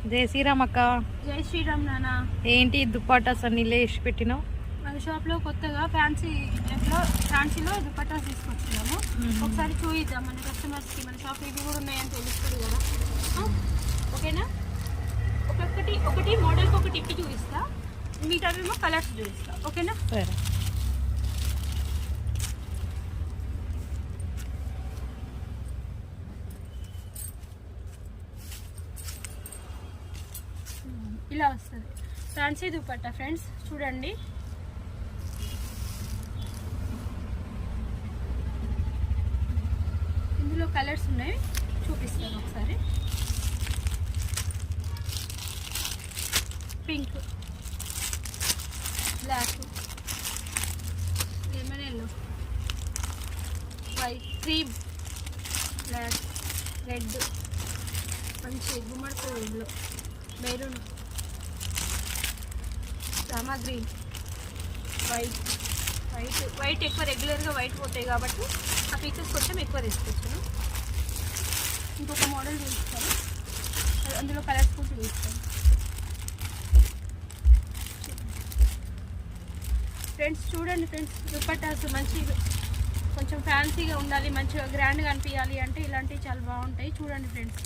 జై శ్రీరామ్ అక్క. జై శ్రీరామ్ నాన్న. ఏంటి దుప్పటాస్ అన్ని లేచి పెట్టినావు? మన షాప్లో కొత్తగా ఫ్యాన్సీలో దుపట్టాస్ తీసుకొచ్చినాము. ఒకసారి చూయిద్దాం మన కస్టమర్స్కి. మన షాప్ ఇవి కూడా ఉన్నాయని తెలుస్తుంది కదా. ఓకేనా? ఒకటి మోడల్కి ఒకటి ఇప్పి చూపిస్తా, మిగతావేమో కలర్స్ చూపిస్తా. ఓకేనా? సరే. ఇలా వస్తుంది ఫ్యాన్సీ దుపట్టా ఫ్రెండ్స్. చూడండి, ఇందులో కలర్స్ ఉన్నాయి, చూపిస్తాను ఒకసారి. Pink, black, lemon yellow, white, cream, black, red, మంచి గుమ్మడి పువ్వులో, మెరూన్, రామా గ్రీన్, వైట్ ఎక్కువ రెగ్యులర్గా వైట్ పోతాయి కాబట్టి ఆ పీసెస్ కొంచెం ఎక్కువ తీసుకొచ్చాను. ఇంకొక మోడల్ చూపిస్తాను, అందులో కలర్స్ కూడా చూపిస్తాను ఫ్రెండ్స్. చూడండి ఫ్రెండ్స్, దుపట్టాస్ మంచి కొంచెం ఫ్యాన్సీగా ఉండాలి, మంచిగా గ్రాండ్గా అనిపించాలి అంటే ఇలాంటివి చాలా బాగుంటాయి. చూడండి ఫ్రెండ్స్.